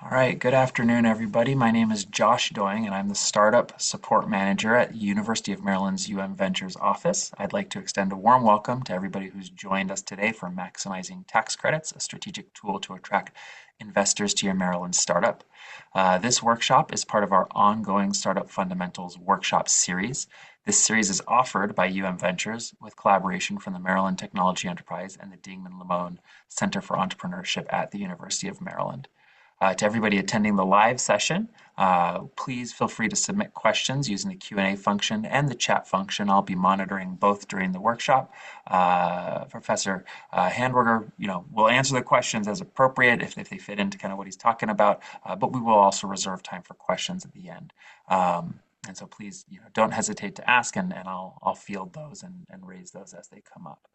All right, good afternoon, everybody. My name is Josh Doing, and I'm the Startup Support Manager at University of Maryland's UM Ventures office. I'd like to extend a warm welcome to everybody who's joined us today for Maximizing Tax Credits, a strategic tool to attract investors to your Maryland startup. This workshop is part of our ongoing Startup Fundamentals workshop series. This series is offered by UM Ventures with collaboration from the Maryland Technology Enterprise and the Dingman Lamone Center for Entrepreneurship at the University of Maryland. To everybody attending the live session, please feel free to submit questions using the Q&A function and the chat function. I'll be monitoring both during the workshop. Professor Handwerger, will answer the questions as appropriate if they fit into kind of what he's talking about, but we will also reserve time for questions at the end. And so please, don't hesitate to ask, and I'll field those and raise those as they come up.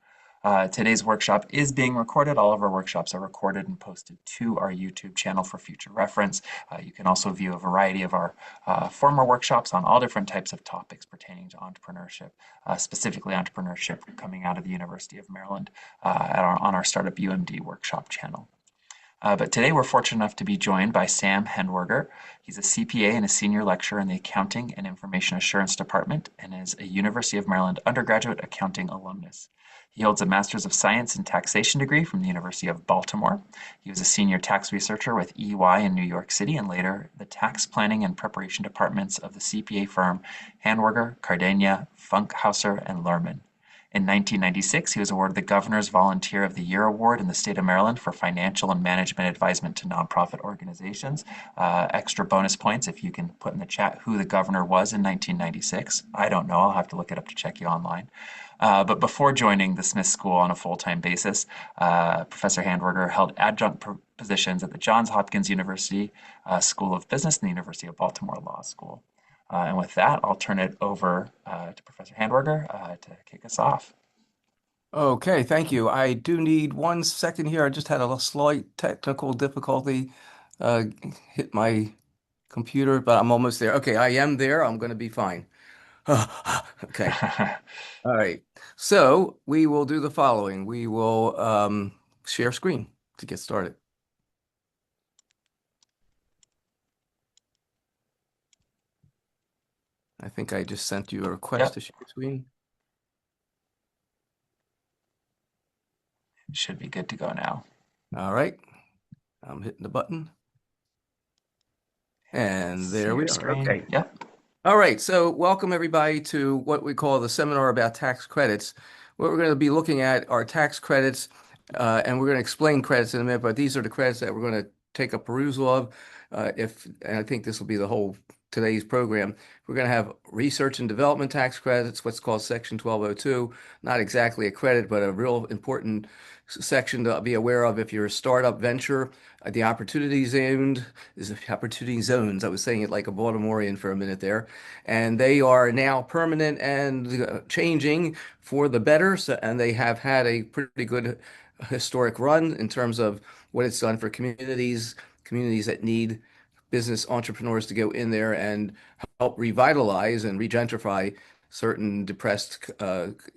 Today's workshop is being recorded. All of our workshops are recorded and posted to our YouTube channel for future reference. You can also view a variety of our former workshops on all different types of topics pertaining to entrepreneurship, specifically entrepreneurship coming out of the University of Maryland on our Startup UMD workshop channel. But today we're fortunate enough to be joined by Sam Handwerger. He's a CPA and a senior lecturer in the Accounting and Information Assurance Department and is a University of Maryland undergraduate accounting alumnus. He holds a Master's of Science in Taxation degree from the University of Baltimore. He was a senior tax researcher with EY in New York City and later the tax planning and preparation departments of the CPA firm Handwerger, Cardania, Funkhauser, and Lerman. In 1996, he was awarded the Governor's Volunteer of the Year Award in the state of Maryland for financial and management advisement to nonprofit organizations. Extra bonus points if you can put in the chat who the governor was in 1996. I don't know. I'll have to look it up to check you online. But before joining the Smith School on a full-time basis, Professor Handwerger held adjunct positions at the Johns Hopkins University School of Business and the University of Baltimore Law School. And with that, I'll turn it over to Professor Handwerger to kick us off. Okay, thank you. I do need 1 second here. I just had a slight technical difficulty uh, hit my computer, but I'm almost there. Okay, I am there. I'm going to be fine. Okay. All right. So we will do the following. We will share screen to get started. I think I just sent you a request Yep, to share screen. should be good to go now. All right. I'm hitting the button. And See there we your are. screen. Okay. Yep. All right, so welcome everybody to what we call the seminar about tax credits. What we're going to be looking at are tax credits, and we're going to explain credits in a minute, but these are the credits that we're going to take a perusal of. And I think this will be the whole today's program. We're going to have research and development tax credits, what's called Section 1202. Not exactly a credit, but a real important section to be aware of if you're a startup venture. The opportunity zones is the opportunity zones. I was saying it like a Baltimorean for a minute there, and they are now permanent and changing for the better. So, and they have had a pretty good historic run in terms of what it's done for communities that need business entrepreneurs to go in there and help revitalize and regentrify certain depressed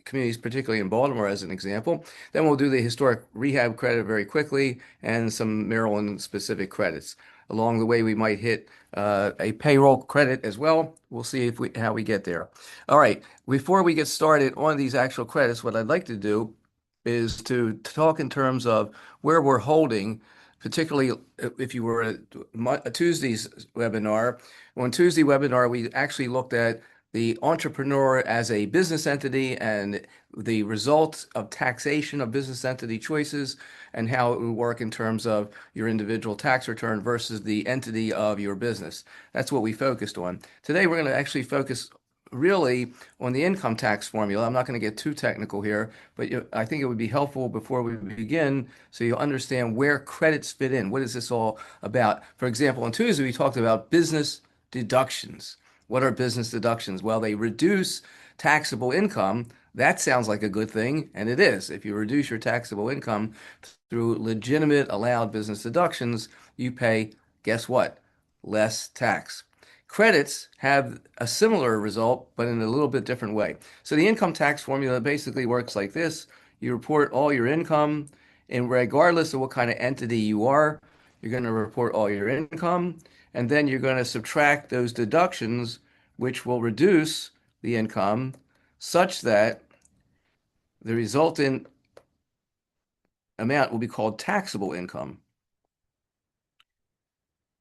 communities, particularly in Baltimore, as an example. Then we'll do the historic rehab credit very quickly and some Maryland specific credits. Along the way, we might hit a payroll credit as well. We'll see if how we get there. All right. Before we get started on these actual credits, what I'd like to do is to talk in terms of where we're holding, particularly if you were at a Tuesday's webinar. On Tuesday webinar, we actually looked at the entrepreneur as a business entity and the result of taxation of business entity choices and how it would work in terms of your individual tax return versus the entity of your business. That's what we focused on. Today, we're going to actually focus really on the income tax formula. I'm not going to get too technical here, but I think it would be helpful before we begin so you'll understand where credits fit in. What is this all about? For example, on Tuesday, we talked about business deductions. What are business deductions? Well, they reduce taxable income. That sounds like a good thing, and it is. If you reduce your taxable income through legitimate allowed business deductions, you pay, guess what? Less tax. Credits have a similar result, but in a little bit different way. So the income tax formula basically works like this. You report all your income, and regardless of what kind of entity you are, you're going to report all your income, and then you're going to subtract those deductions, which will reduce the income such that the resultant amount will be called taxable income.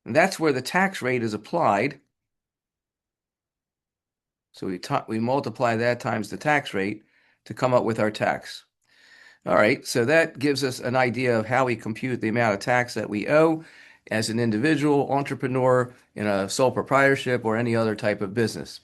And that's where the tax rate is applied. So we multiply that times the tax rate to come up with our tax. All right, so that gives us an idea of how we compute the amount of tax that we owe as an individual, entrepreneur, in a sole proprietorship, or any other type of business.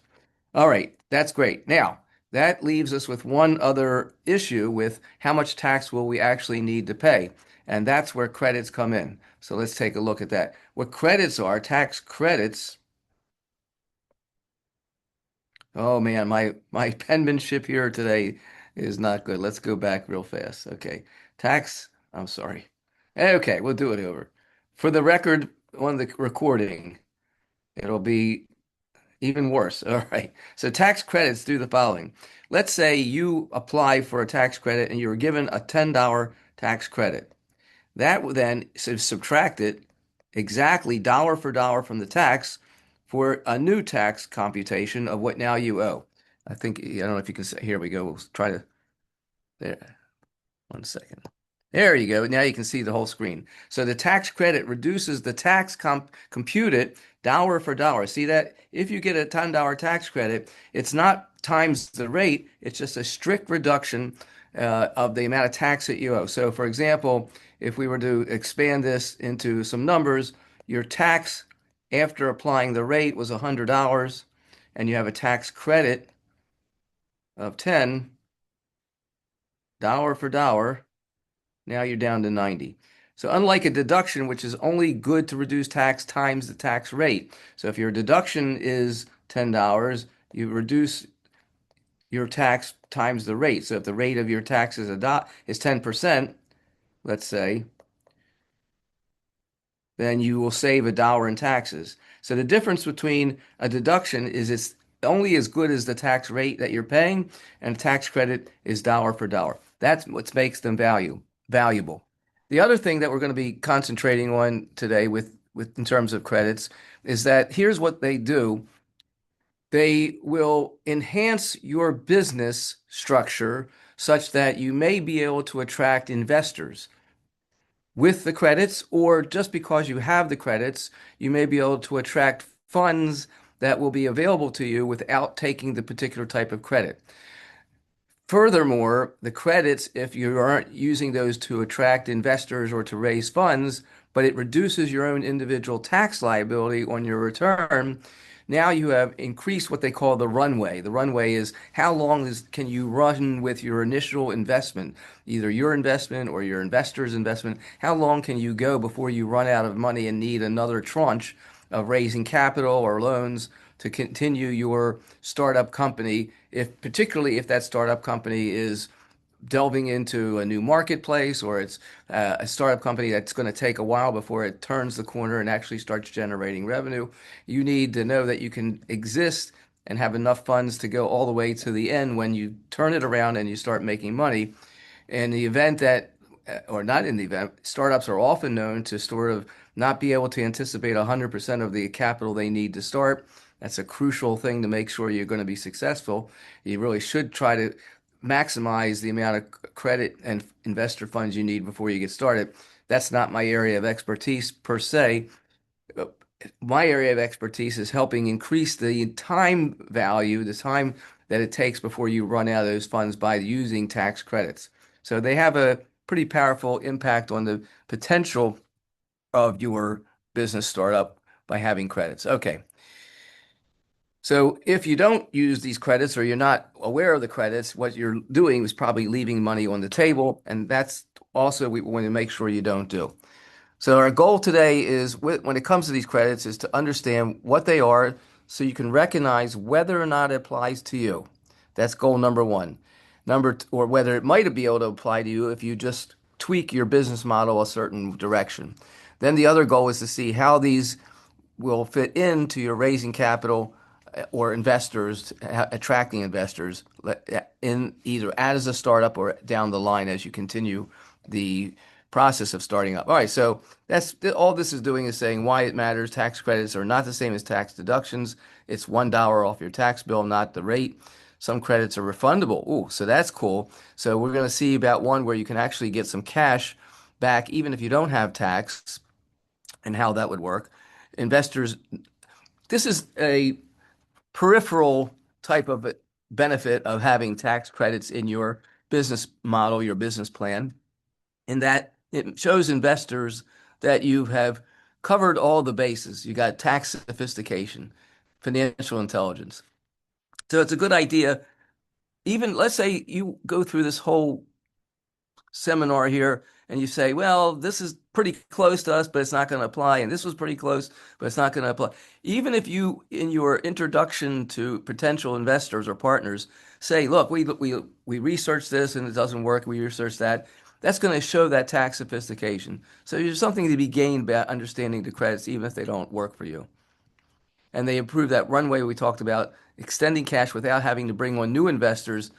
All right, that's great. Now, that leaves us with one other issue with how much tax will we actually need to pay? And that's where credits come in. So let's take a look at that. What credits are, tax credits. Oh man, my penmanship here today is not good. Let's go back real fast. Okay. I'm sorry. Okay, we'll do it over. For the record on the recording, it'll be even worse. All right. So tax credits do the following. Let's say you apply for a tax credit and you were given a $10 tax credit. That would then subtract it exactly dollar for dollar from the tax for a new tax computation of what now you owe. I think, I don't know if you can say, here we go. We'll try to, there, 1 second. There you go. Now you can see the whole screen. So the tax credit reduces the tax computed dollar for dollar. See that? If you get a $10 tax credit, it's not times the rate, it's just a strict reduction of the amount of tax that you owe. So for example, if we were to expand this into some numbers, your tax after applying the rate was $100 and you have a tax credit of 10 dollar for dollar. Now you're down to 90. So unlike a deduction, which is only good to reduce tax times the tax rate. So if your deduction is $10, you reduce your tax times the rate. So if the rate of your tax is 10%, let's say, then you will save $1 in taxes. So the difference between a deduction is it's only as good as the tax rate that you're paying, and a tax credit is dollar for dollar. That's what makes them valuable. The other thing that we're going to be concentrating on today with in terms of credits is that here's what they do. They will enhance your business structure such that you may be able to attract investors with the credits, or just because you have the credits, you may be able to attract funds that will be available to you without taking the particular type of credit. Furthermore, the credits, if you aren't using those to attract investors or to raise funds, but it reduces your own individual tax liability on your return, now you have increased what they call the runway. The runway is how long can you run with your initial investment, either your investment or your investor's investment. How long can you go before you run out of money and need another tranche of raising capital or loans to continue your startup company, particularly if that startup company is delving into a new marketplace, or it's a startup company that's going to take a while before it turns the corner and actually starts generating revenue. You need to know that you can exist and have enough funds to go all the way to the end when you turn it around and you start making money. In the event that, or not in the event, startups are often known to sort of not be able to anticipate 100% of the capital they need to start. That's a crucial thing to make sure you're going to be successful. You really should try to maximize the amount of credit and investor funds you need before you get started. That's not my area of expertise per se. My area of expertise is helping increase the time value, the time that it takes before you run out of those funds by using tax credits. So they have a pretty powerful impact on the potential of your business startup by having credits. Okay. So if you don't use these credits or you're not aware of the credits, what you're doing is probably leaving money on the table, and that's also we want to make sure you don't do. So our goal today is when it comes to these credits is to understand what they are so you can recognize whether or not it applies to you. That's goal number one. Or whether it might be able to apply to you if you just tweak your business model a certain direction. Then the other goal is to see how these will fit into your raising capital or investors, attracting investors in either as a startup or down the line as you continue the process of starting up. All right, so that's all this is doing is saying why it matters. Tax credits are not the same as tax deductions. It's $1 off your tax bill, not the rate. Some credits are refundable. Ooh, so that's cool. So we're going to see about one where you can actually get some cash back even if you don't have tax and how that would work. Investors, this is a peripheral type of benefit of having tax credits in your business model, your business plan, in that it shows investors that you have covered all the bases. You got tax sophistication, financial intelligence. So it's a good idea. Even let's say you go through this whole seminar here and you say, well, this is pretty close to us, but it's not going to apply. And this was pretty close, but it's not going to apply. Even if you, in your introduction to potential investors or partners, say, look, we researched this and it doesn't work. We researched that. That's going to show that tax sophistication. So there's something to be gained by understanding the credits, even if they don't work for you. And they improve that runway we talked about, extending cash without having to bring on new investors,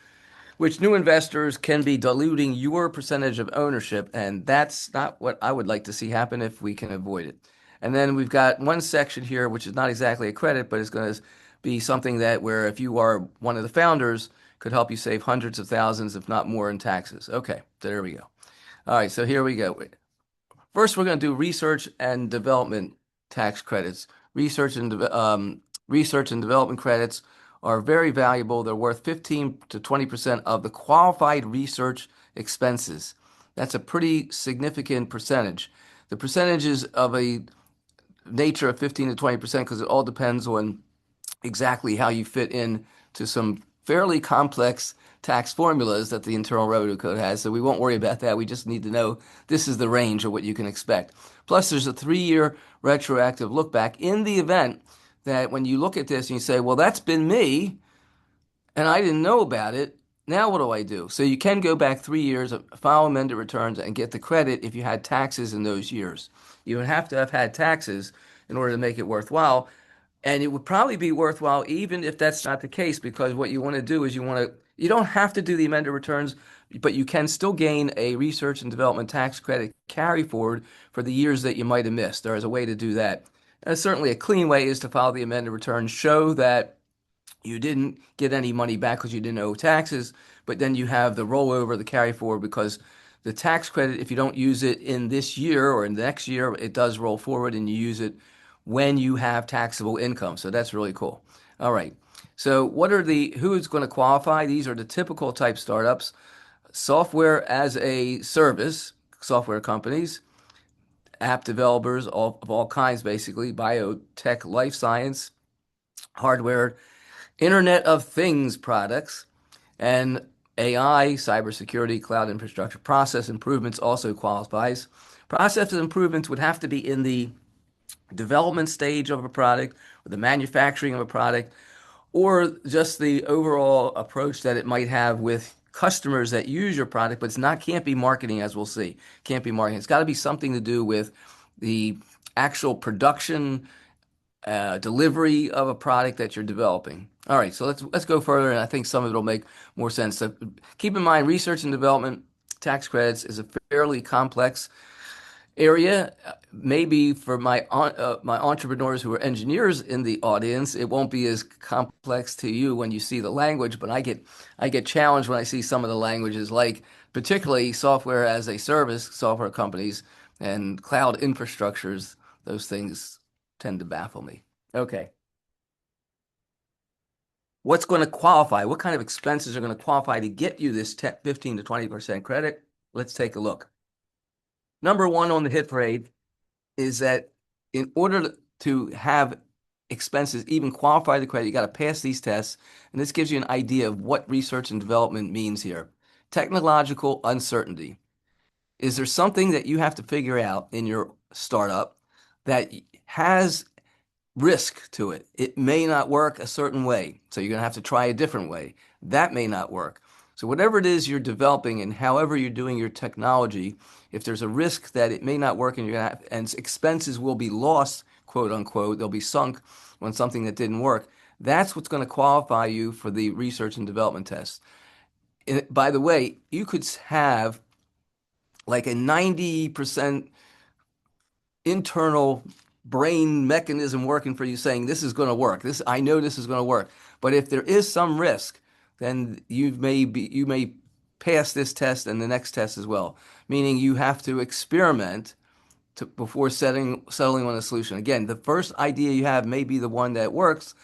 which new investors can be diluting your percentage of ownership, and that's not what I would like to see happen if we can avoid it. And then we've got one section here, which is not exactly a credit, but it's going to be something that where if you are one of the founders, could help you save hundreds of thousands, if not more, in taxes. Okay, there we go. All right, so here we go. First, we're going to do research and development tax credits. Research and development credits are very valuable. They're worth 15 to 20% of the qualified research expenses. That's a pretty significant percentage. The percentage is of a nature of 15 to 20% because it all depends on exactly how you fit in to some fairly complex tax formulas that the Internal Revenue Code has. So we won't worry about that. We just need to know this is the range of what you can expect. Plus, there's a 3-year retroactive look back in the event that when you look at this and you say, well, that's been me and I didn't know about it. Now what do I do? So you can go back 3 years, file amended returns, and get the credit if you had taxes in those years. You would have to have had taxes in order to make it worthwhile. And it would probably be worthwhile even if that's not the case, because what you want to do is you don't have to do the amended returns, but you can still gain a research and development tax credit carry forward for the years that you might have missed. There is a way to do that. And certainly a clean way is to file the amended return, show that you didn't get any money back because you didn't owe taxes, but then you have the rollover, the carry forward, because the tax credit, if you don't use it in this year or in the next year, it does roll forward and you use it when you have taxable income. So that's really cool. All right. So who's going to qualify? These are the typical type startups, software as a service, software companies, app developers of all kinds, basically, biotech, life science, hardware, Internet of Things products, and AI, cybersecurity, cloud infrastructure, process improvements also qualifies. Process improvements would have to be in the development stage of a product or the manufacturing of a product or just the overall approach that it might have with customers that use your product, but can't be marketing, as we'll see. Can't be marketing. It's got to be something to do with the actual production, delivery of a product that you're developing. All right, so let's go further, and I think some of it will make more sense. So keep in mind, research and development tax credits is a fairly complex area. Maybe for my entrepreneurs who are engineers in the audience, it won't be as complex to you when you see the language, but I get challenged when I see some of the languages, like particularly software as a service, software companies and cloud infrastructures. Those things tend to baffle me. Okay. What's going to qualify? What kind of expenses are going to qualify to get you this 15 to 20% credit? Let's take a look. Number one on the hit parade is that in order to have expenses even qualify the credit, you got to pass these tests. And this gives you an idea of what research and development means here. Technological uncertainty. Is there something that you have to figure out in your startup that has risk to it? It may not work a certain way, so you're going to have to try a different way. That may not work. So whatever it is you're developing and however you're doing your technology, if there's a risk that it may not work and and expenses will be lost, quote unquote, they'll be sunk on something that didn't work, that's what's going to qualify you for the research and development test. By the way, you could have like a 90% internal brain mechanism working for you saying this is going to work. This I know this is going to work. But if there is some risk, then you may pass this test and the next test as well. Meaning you have to experiment before settling on a solution. Again, the first idea you have may be the one that works,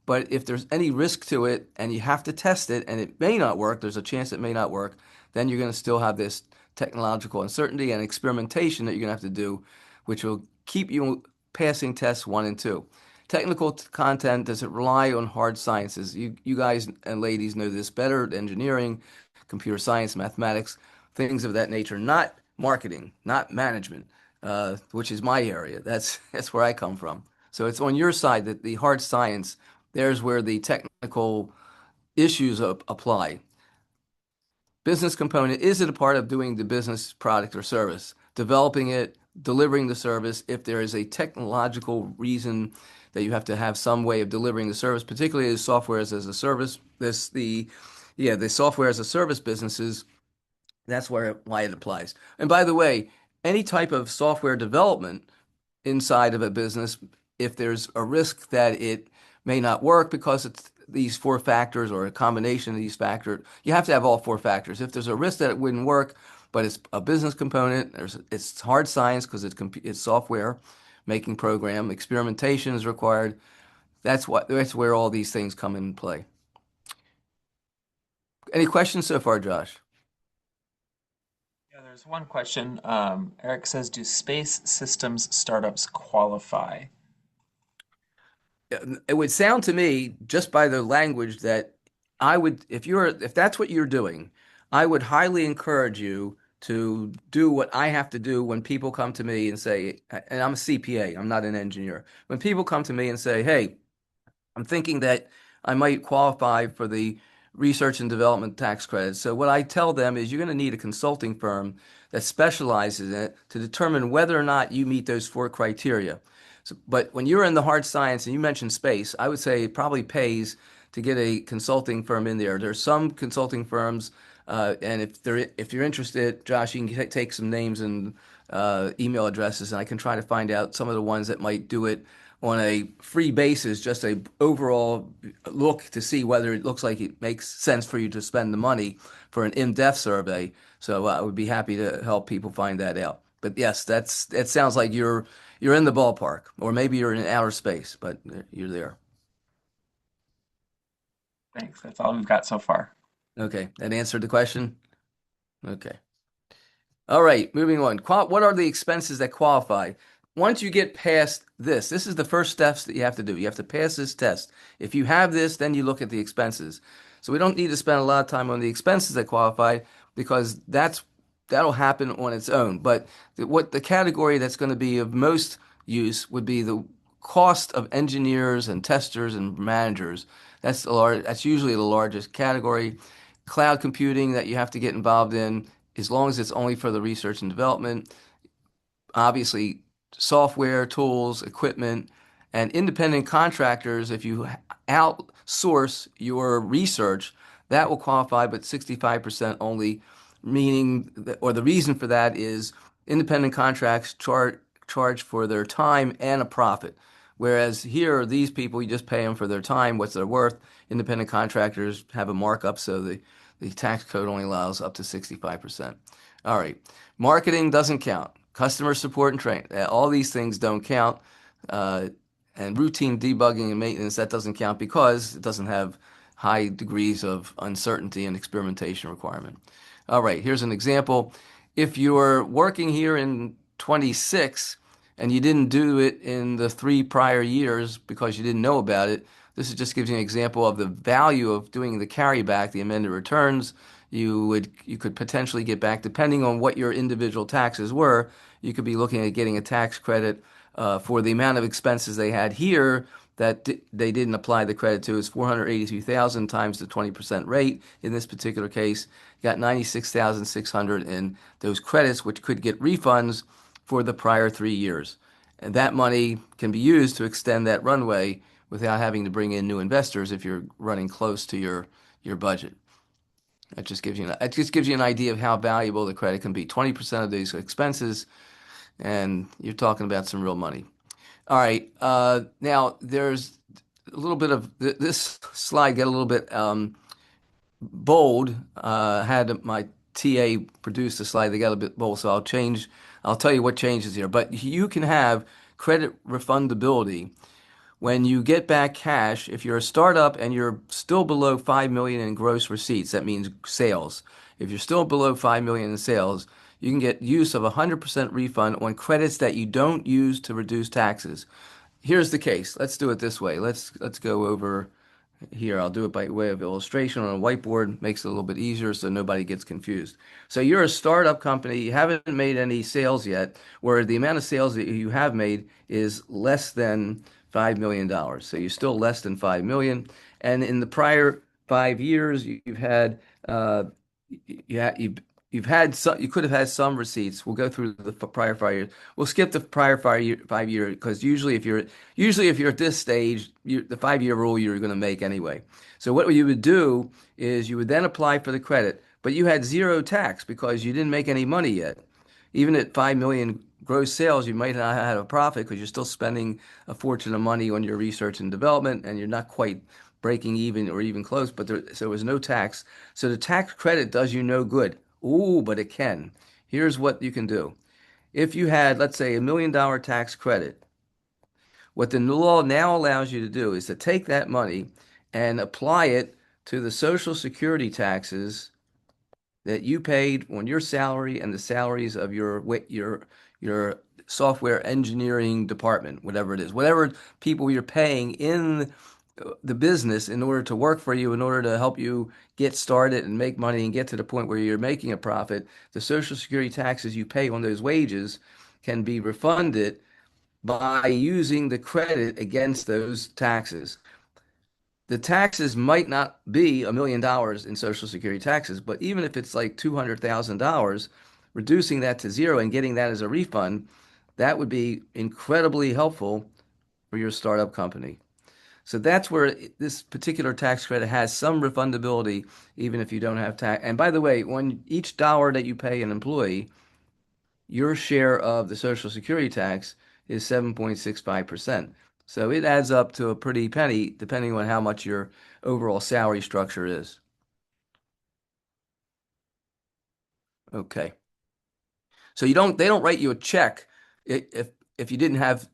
but if there's any risk to it and you have to test it and it may not work, there's a chance it may not work, then you're going to still have this technological uncertainty and experimentation that you're going to have to do, which will keep you passing tests one and two. Technical content doesn't rely on hard sciences. You guys and ladies know this better. Engineering, computer science, mathematics, things of that nature, not marketing, not management, which is my area. That's where I come from. So it's on your side that the hard science, there's where the technical issues apply. Business component, is it a part of doing the business product or service? Developing it, delivering the service. If there is a technological reason that you have to have some way of delivering the service, particularly as software as a service, the software as a service businesses, that's why it applies. And by the way, any type of software development inside of a business, if there's a risk that it may not work because it's these four factors or a combination of these factors, you have to have all four factors. If there's a risk that it wouldn't work, but it's a business component, it's hard science because it's software making program, experimentation is required. That's where all these things come in play. Any questions so far, Josh? Yeah, there's one question. Eric says, do space systems startups qualify? It would sound to me just by the language that if that's what you're doing, I would highly encourage you to do what I have to do when people come to me and say, and I'm a CPA, I'm not an engineer. When people come to me and say, "Hey, I'm thinking that I might qualify for the research and development tax credits." So what I tell them is you're going to need a consulting firm that specializes in it to determine whether or not you meet those four criteria. So, but when you're in the hard science and you mentioned space, I would say it probably pays to get a consulting firm in there. There's some consulting firms, and if you're interested, Josh, you can take some names and email addresses, and I can try to find out some of the ones that might do it on a free basis, just a overall look to see whether it looks like it makes sense for you to spend the money for an in-depth survey. So I would be happy to help people find that out. But yes, that sounds like you're in the ballpark, or maybe you're in outer space, but you're there. Thanks. That's all we've got so far. Okay, that answered the question. Okay. All right, moving on. What are the expenses that qualify? Once you get past this is the first steps that you have to do. You have to pass this test. If you have this, then you look at the expenses. So we don't need to spend a lot of time on the expenses that qualify because that'll happen on its own. But what the category that's going to be of most use would be the cost of engineers and testers and managers. That's usually the largest category. Cloud computing that you have to get involved in, as long as it's only for the research and development. Obviously, software, tools, equipment, and independent contractors, if you outsource your research, that will qualify, but 65% only, meaning or the reason for that is independent contracts charge for their time and a profit. Whereas here, these people, you just pay them for their time, what's their worth. Independent contractors have a markup, so the tax code only allows up to 65%. All right. Marketing doesn't count. Customer support and training, all these things don't count. Uh, and routine debugging and maintenance, that doesn't count because it doesn't have high degrees of uncertainty and experimentation requirement. All right, here's an example. If you're working here in 26 and you didn't do it in the 3 prior years because you didn't know about it, this just gives you an example of the value of doing the carryback, the amended returns. You could potentially get back, depending on what your individual taxes were, you could be looking at getting a tax credit for the amount of expenses they had here that they didn't apply the credit to. Is 483,000 times the 20% rate. In this particular case, you got 96,600 in those credits, which could get refunds for the prior 3 years. And that money can be used to extend that runway without having to bring in new investors if you're running close to your budget. It just gives you an idea of how valuable the credit can be. 20% of these expenses, and you're talking about some real money. All right. Now there's a little bit of this slide get a little bit bold. Had my TA produce the slide, they got a bit bold, so I'll change. I'll tell you what changes here. But you can have credit refundability when you get back cash. If you're a startup and you're still below 5 million in gross receipts, that means sales. If you're still below 5 million in sales, you can get use of 100% refund on credits that you don't use to reduce taxes. Here's the case. Let's do it this way. Let's go over here. I'll do it by way of illustration on a whiteboard. Makes it a little bit easier so nobody gets confused. So you're a startup company. You haven't made any sales yet, where the amount of sales that you have made is less than $5 million. So you're still less than 5 million. And in the prior 5 years, you've had you've had some, you could have had some receipts. We'll go through the prior 5 years. We'll skip the prior 5 year because usually if you're at this stage, the 5 year rule you're going to make anyway. So what you would do is you would then apply for the credit, but you had zero tax because you didn't make any money yet. Even at 5 million gross sales, you might not have a profit because you're still spending a fortune of money on your research and development, and you're not quite breaking even or even close, but so there was no tax. So the tax credit does you no good. Ooh, but it can. Here's what you can do. If you had, let's say, $1 million tax credit, what the new law now allows you to do is to take that money and apply it to the Social Security taxes that you paid on your salary and the salaries of your software engineering department, whatever it is, whatever people you're paying in the business in order to work for you, in order to help you get started and make money and get to the point where you're making a profit, the Social Security taxes you pay on those wages can be refunded by using the credit against those taxes. The taxes might not be $1 million in Social Security taxes, but even if it's like $200,000, reducing that to zero and getting that as a refund, that would be incredibly helpful for your startup company. So that's where this particular tax credit has some refundability, even if you don't have tax. And by the way, when each dollar that you pay an employee, your share of the Social Security tax is 7.65%. So it adds up to a pretty penny, depending on how much your overall salary structure is. Okay. So they don't write you a check if you didn't have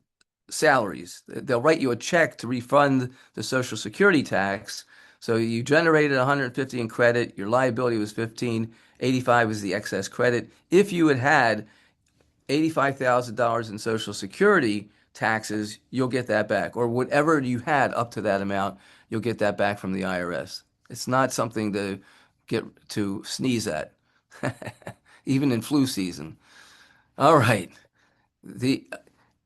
salaries. They'll write you a check to refund the Social Security tax. So you generated 150 in credit, your liability was 15, 85 is the excess credit. If you had $85,000 in Social Security taxes, you'll get that back. Or whatever you had up to that amount, you'll get that back from the IRS. It's not something to get to sneeze at, even in flu season. All right. The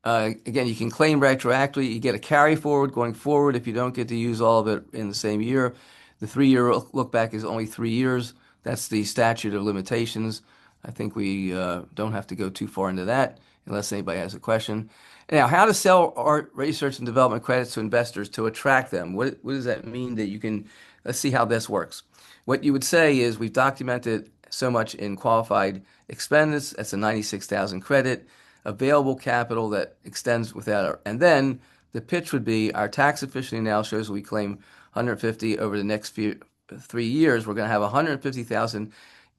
Again, you can claim retroactively. You get a carry forward going forward if you don't get to use all of it in the same year. The 3 year look back is only 3 years. That's the statute of limitations. I think we don't have to go too far into that unless anybody has a question. Now, how to sell art research and development credits to investors to attract them? What does that mean that you can? Let's see how this works. What you would say is we've documented so much in qualified expense. That's a 96,000 credit available capital that extends and then the pitch would be our tax efficiency now shows we claim 150 over the next 3 years. We're going to have 150,000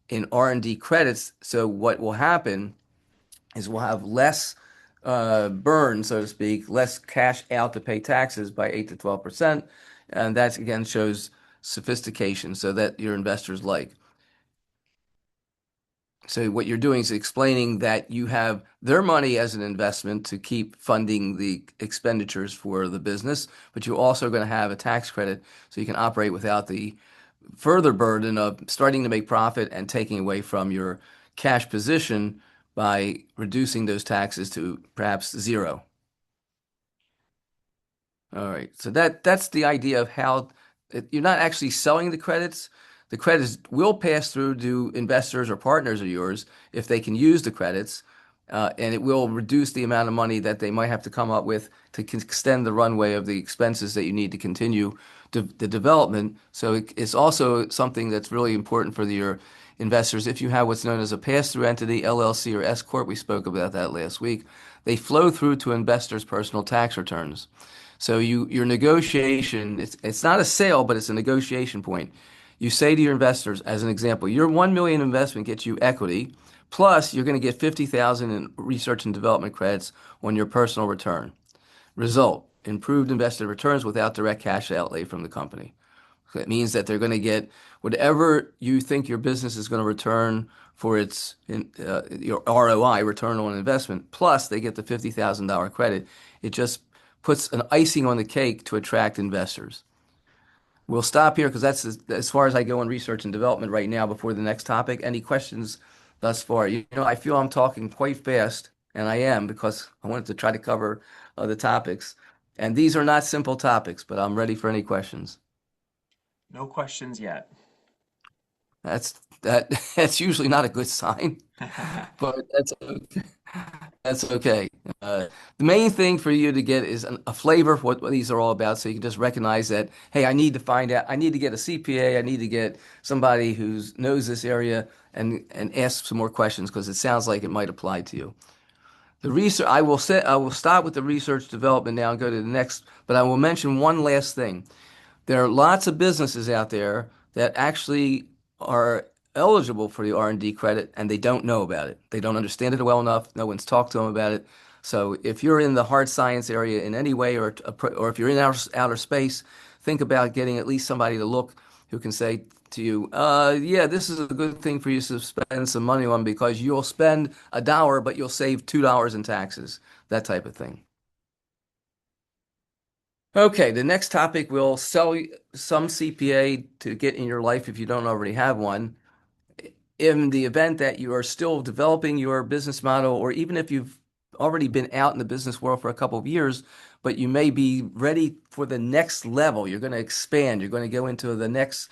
in R&D credits. So what will happen is we'll have less burn, so to speak, less cash out to pay taxes by 8 to 12%. And that again shows sophistication so that your investors like. So what you're doing is explaining that you have their money as an investment to keep funding the expenditures for the business, but you're also going to have a tax credit so you can operate without the further burden of starting to make profit and taking away from your cash position by reducing those taxes to perhaps zero. All right. So that's the idea of how you're not actually selling the credits. The credits will pass through to investors or partners of yours if they can use the credits, and it will reduce the amount of money that they might have to come up with to extend the runway of the expenses that you need to continue the development. So it's also something that's really important for your investors. If you have what's known as a pass-through entity, LLC or S Corp, we spoke about that last week, they flow through to investors' personal tax returns. So your negotiation, it's not a sale, but it's a negotiation point. You say to your investors, as an example, your 1 million investment gets you equity, plus you're going to get 50,000 in research and development credits on your personal return. Result, improved invested returns without direct cash outlay from the company. So it means that they're going to get whatever you think your business is going to return for your ROI, return on investment, plus they get the $50,000 credit. It just puts an icing on the cake to attract investors. We'll stop here because that's as far as I go in research and development right now before the next topic. Any questions thus far? I feel I'm talking quite fast, and I am because I wanted to try to cover the topics. And these are not simple topics, but I'm ready for any questions. No questions yet. That's usually not a good sign, but that's okay. The main thing for you to get is a flavor of what these are all about, so you can just recognize that, hey, I need to find out, I need to get a CPA, I need to get somebody who knows this area and ask some more questions because it sounds like it might apply to you. The research, I will stop with the research development now and go to the next, but I will mention one last thing. There are lots of businesses out there that actually are eligible for the R&D credit and they don't know about it. They don't understand it well enough. No one's talked to them about it. So if you're in the hard science area in any way or if you're in outer space, think about getting at least somebody to look who can say to you, yeah, this is a good thing for you to spend some money on because you'll spend $1, but you'll save $2 in taxes, that type of thing. Okay, the next topic will sell some CPA to get in your life if you don't already have one. In the event that you are still developing your business model, or even if you've already been out in the business world for a couple of years, but you may be ready for the next level, you're going to expand, you're going to go into the next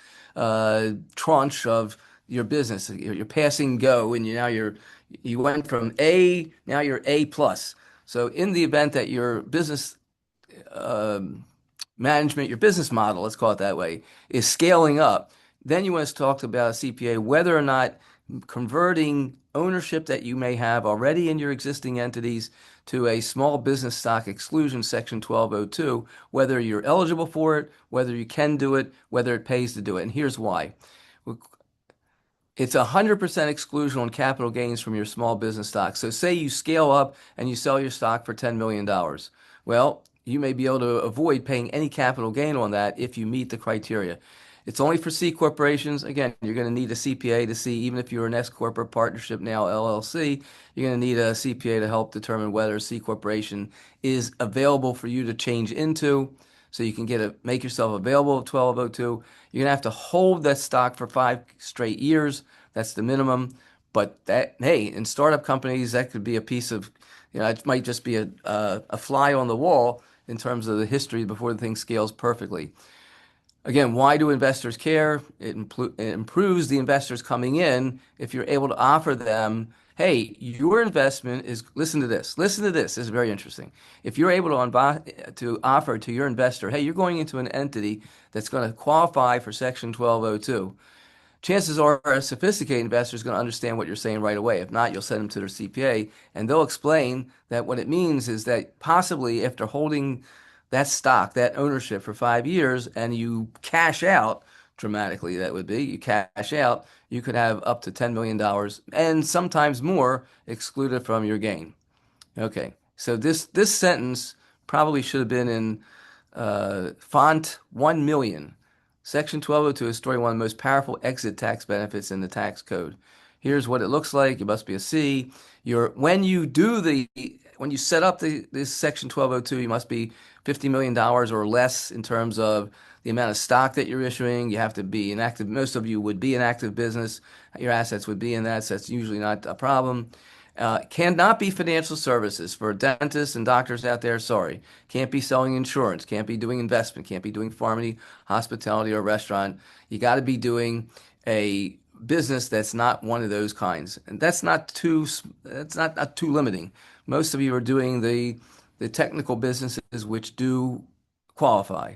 tranche of your business. You're passing go, and you went from A, now you're A plus. So in the event that your business um, management, your business model, let's call it that way, is scaling up, then you want to talk about a CPA, whether or not converting ownership that you may have already in your existing entities to a small business stock exclusion, Section 1202, whether you're eligible for it, whether you can do it, whether it pays to do it. And here's why. It's 100% exclusion on capital gains from your small business stock. So say you scale up and you sell your stock for $10 million. Well, you may be able to avoid paying any capital gain on that if you meet the criteria. It's only for C corporations. Again, you're going to need a CPA to see, even if you're an S corporate partnership now LLC, you're going to need a CPA to help determine whether a C corporation is available for you to change into. So you can make yourself available at 1202. You're gonna have to hold that stock for 5 straight years. That's the minimum. But that, hey, in startup companies, that could be a piece of, it might just be a fly on the wall in terms of the history before the thing scales perfectly. Again, why do investors care? It improves the investors coming in if you're able to offer them, hey, your investment is, listen to this is very interesting. If you're able to offer to your investor, hey, you're going into an entity that's going to qualify for Section 1202, chances are a sophisticated investor is going to understand what you're saying right away. If not, you'll send them to their CPA and they'll explain that what it means is that possibly after holding that stock, that ownership for 5 years, and you cash out dramatically, that would be, you cash out, you could have up to $10 million and sometimes more excluded from your gain. Okay, so this sentence probably should have been in font 1 million. Section 1202 is storing one of the most powerful exit tax benefits in the tax code. Here's what it looks like. You must be a C. When you set up this Section 1202, you must be $50 million or less in terms of the amount of stock that you're issuing. You have to be an active, most of you would be an active business. Your assets would be in that, so that's usually not a problem. Cannot be financial services for dentists and doctors out there. Sorry. Can't be selling insurance. Can't be doing investment. Can't be doing pharmacy, hospitality, or restaurant. You got to be doing a business that's not one of those kinds. And that's not too limiting. Most of you are doing the technical businesses which do qualify.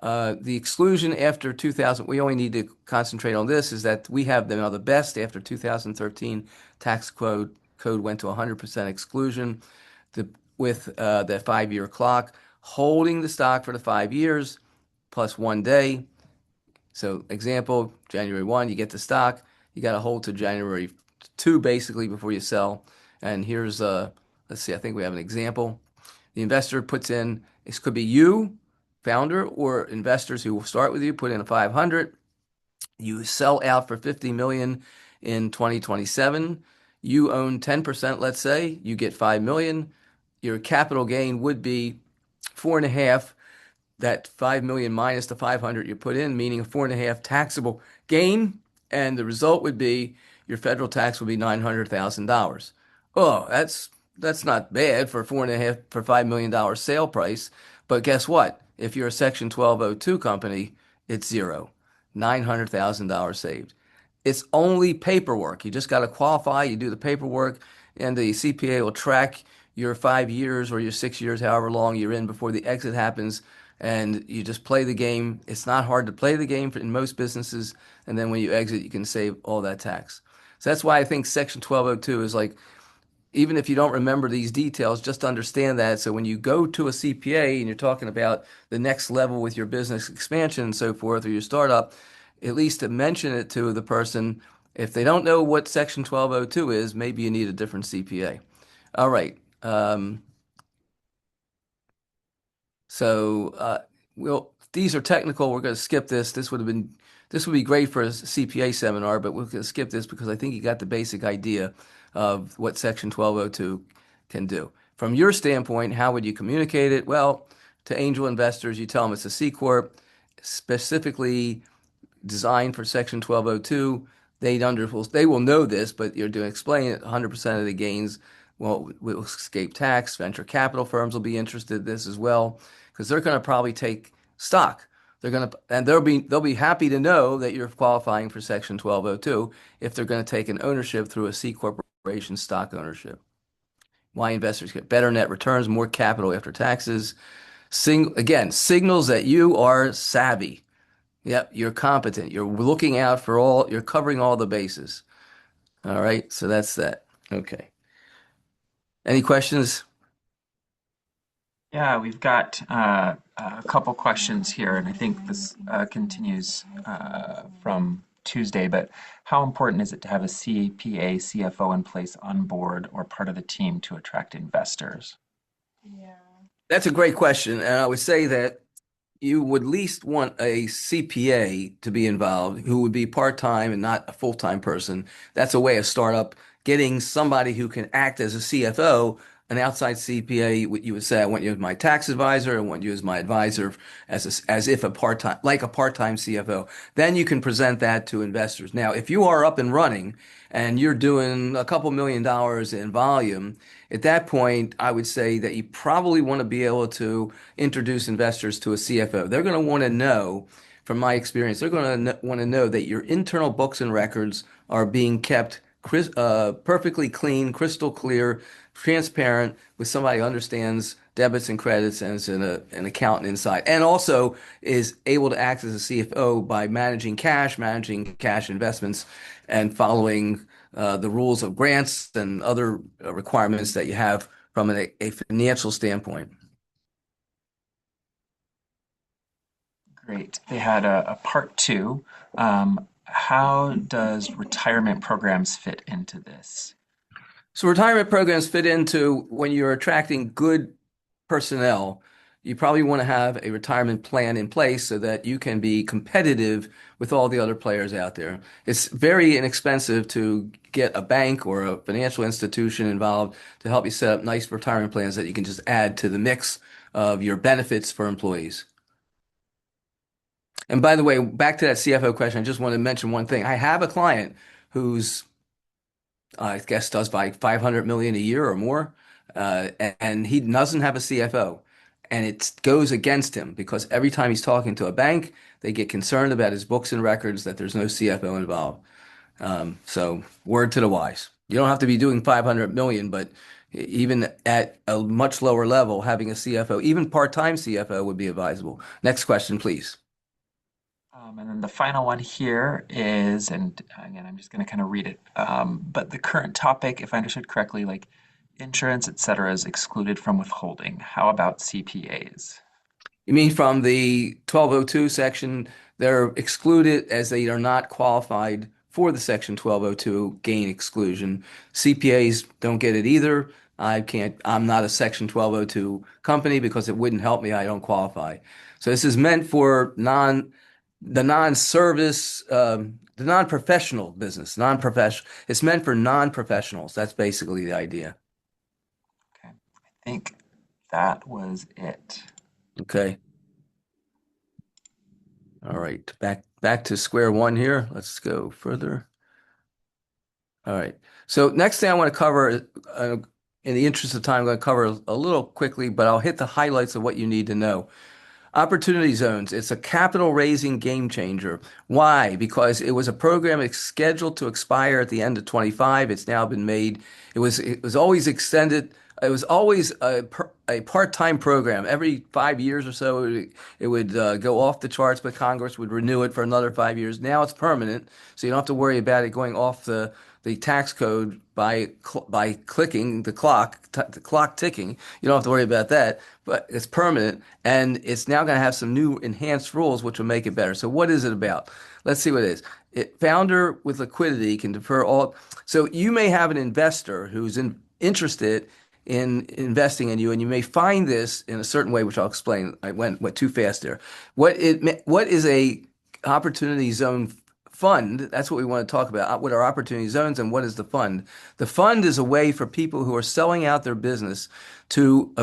The exclusion after 2000, we only need to concentrate on this, is that we have the best after 2013 tax code went to 100% exclusion with that 5-year clock, holding the stock for the 5 years plus 1 day. So example, January 1, you get the stock, you got to hold to January 2 basically before you sell. And here's, let's see, I think we have an example. The investor puts in, this could be you, founder, or investors who will start with you, put in a 500. You sell out for 50 million in 2027. You own 10%, let's say, you get 5 million. Your capital gain would be 4.5, that 5 million minus the 500 you put in, meaning a 4.5 taxable gain, and the result would be your federal tax would be $900,000. Oh, that's not bad for 4.5 for $5 million sale price. But guess what? If you're a Section 1202 company, it's zero. $900,000 saved. It's only paperwork. You just got to qualify. You do the paperwork, and the CPA will track your 5 years or your 6 years, however long you're in before the exit happens. And you just play the game. It's not hard to play the game in most businesses. And then when you exit, you can save all that tax. So that's why I think Section 1202 is like, even if you don't remember these details, just understand that. So when you go to a CPA and you're talking about the next level with your business expansion and so forth, or your startup, at least to mention it to the person. If they don't know what Section 1202 is, maybe you need a different CPA. All right. So these are technical. We're going to skip this. This would be great for a CPA seminar, but we're going to skip this because I think you got the basic idea of what Section 1202 can do. From your standpoint, how would you communicate it? Well, to angel investors, you tell them it's a C Corp, specifically designed for Section 1202. They will know this, but you're to explain it. 100% of the gains will escape tax. Venture capital firms will be interested in this as well because they're going to probably take stock. They'll be happy to know that you're qualifying for Section 1202 if they're going to take an ownership through a C corporation stock ownership. Why investors get better net returns, more capital after taxes. Again, signals that you are savvy. Yep, you're competent. You're covering all the bases. All right, so that's that. Okay. Any questions? Yeah, we've got a couple questions here, and I think this continues from Tuesday, but how important is it to have a CPA, CFO in place on board or part of the team to attract investors? That's a great question, and I would say that you would at least want a CPA to be involved who would be part-time and not a full-time person. That's a way of startup, getting somebody who can act as a CFO, an outside CPA. You would say, I want you as my tax advisor. I want you as my advisor as if a part-time, like a part-time CFO. Then you can present that to investors. Now, if you are up and running and you're doing a couple $1 million in volume, at that point, I would say that you probably want to be able to introduce investors to a CFO. They're going to want to know, from my experience, they're going to want to know that your internal books and records are being kept perfectly clean, crystal clear, transparent, with somebody who understands debits and credits and is an accountant inside, and also is able to act as a CFO by managing cash investments, and following the rules of grants and other requirements that you have from a financial standpoint. Great. They had a part two. How does retirement programs fit into this? So retirement programs fit into when you're attracting good personnel. You probably want to have a retirement plan in place so that you can be competitive with all the other players out there. It's very inexpensive to get a bank or a financial institution involved to help you set up nice retirement plans that you can just add to the mix of your benefits for employees. And by the way, back to that CFO question, I just want to mention one thing. I have a client who's I guess does by 500 million a year or more, and he doesn't have a CFO, and it goes against him because every time he's talking to a bank, they get concerned about his books and records that there's no CFO involved. So word to the wise. You don't have to be doing 500 million, but even at a much lower level, having a CFO, even part-time CFO would be advisable. Next question, please. And then the final one here is, and again, I'm just going to kind of read it. But the current topic, if I understood correctly, like insurance, et cetera, is excluded from withholding. How about CPAs? You mean from the 1202 section, they're excluded as they are not qualified for the section 1202 gain exclusion. CPAs don't get it either. I'm not a section 1202 company because it wouldn't help me. I don't qualify. So this is meant for the non-service, the non-professional business, non-professional. It's meant for non-professionals. That's basically the idea. Okay, I think that was it. Okay. All right, back to square one here. Let's go further. All right. So next thing I want to cover, in the interest of time, I'm going to cover a little quickly, but I'll hit the highlights of what you need to know. Opportunity zones. It's a capital raising game changer. Why? Because it was a program scheduled to expire at the end of 25. It's now been made. It was always extended. It was always a part-time program. Every 5 years or so, it would go off the charts, but Congress would renew it for another 5 years. Now it's permanent, so you don't have to worry about it going off the tax code by clicking the clock ticking. You don't have to worry about that, but it's permanent, and it's now going to have some new enhanced rules which will make it better. So what is it about? Let's see what it is. Founder with liquidity can defer all. So you may have an investor who's interested in investing in you, and you may find this in a certain way, which I'll explain. I went too fast there. What is a opportunity zone fund? That's what we want to talk about. What are opportunity zones and what is the fund? The fund is a way for people who are selling out their business to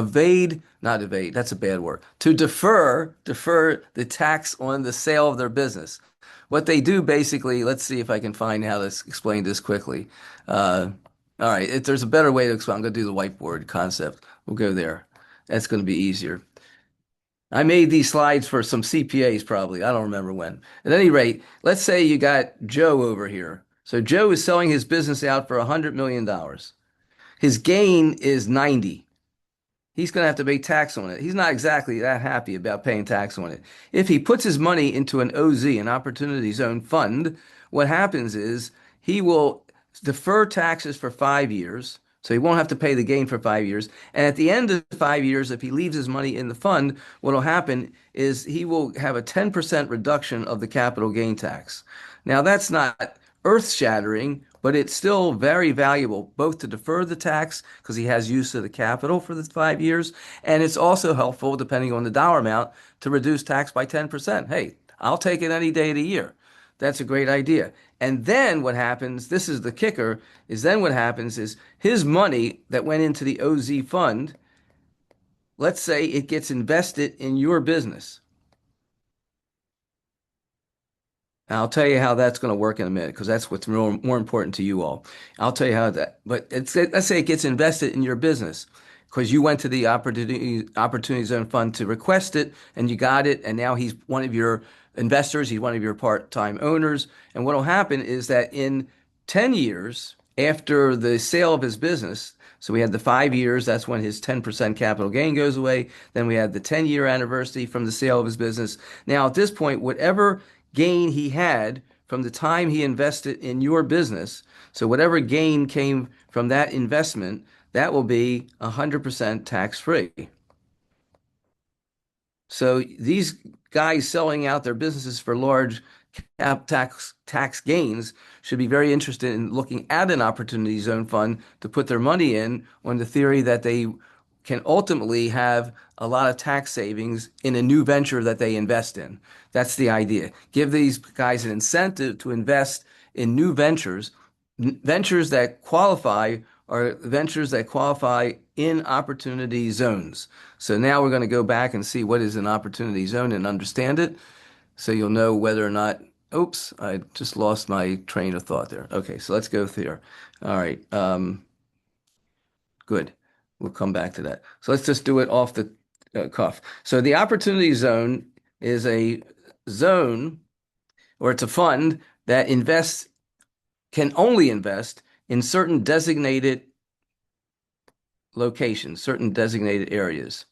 not evade, that's a bad word, to defer the tax on the sale of their business. What they do basically, let's see if I can find how to explain this quickly. All right, if there's a better way to explain, I'm going to do the whiteboard concept. We'll go there. That's going to be easier. I made these slides for some CPAs probably. I don't remember when. At any rate, let's say you got Joe over here. So Joe is selling his business out for $100 million. His gain is 90. He's going to have to pay tax on it. He's not exactly that happy about paying tax on it. If he puts his money into an OZ, an Opportunity Zone Fund, what happens is he will defer taxes for 5 years. So he won't have to pay the gain for 5 years. And at the end of 5 years, if he leaves his money in the fund, what will happen is he will have a 10% reduction of the capital gain tax. Now, that's not earth-shattering, but it's still very valuable, both to defer the tax because he has use of the capital for the 5 years, and it's also helpful, depending on the dollar amount, to reduce tax by 10%. Hey, I'll take it any day of the year. That's a great idea. And then what happens, this is the kicker, is then what happens is his money that went into the OZ fund, let's say it gets invested in your business. I'll tell you how that's going to work in a minute because that's what's more important to you all. I'll tell you how that, but let's say it gets invested in your business because you went to the Opportunity Zone Fund to request it and you got it, and now he's one of your investors, he's one of your part-time owners. And what will happen is that in 10 years after the sale of his business, so we had the 5 years, that's when his 10% capital gain goes away. Then we had the 10-year anniversary from the sale of his business. Now, at this point, whatever gain he had from the time he invested in your business, so whatever gain came from that investment, that will be 100% tax-free. So these guys selling out their businesses for large cap tax gains should be very interested in looking at an opportunity zone fund to put their money in on the theory that they can ultimately have a lot of tax savings in a new venture that they invest in. That's the idea. Give these guys an incentive to invest in new ventures. Ventures that qualify are ventures that qualify in opportunity zones. So now we're going to go back and see what is an opportunity zone and understand it. So you'll know whether or not, oops, I just lost my train of thought there. Okay, so let's go through here. All right, good. We'll come back to that. So let's just do it off the cuff. So the opportunity zone is a zone, or it's a fund that invests can only invest in certain designated locations, certain designated areas.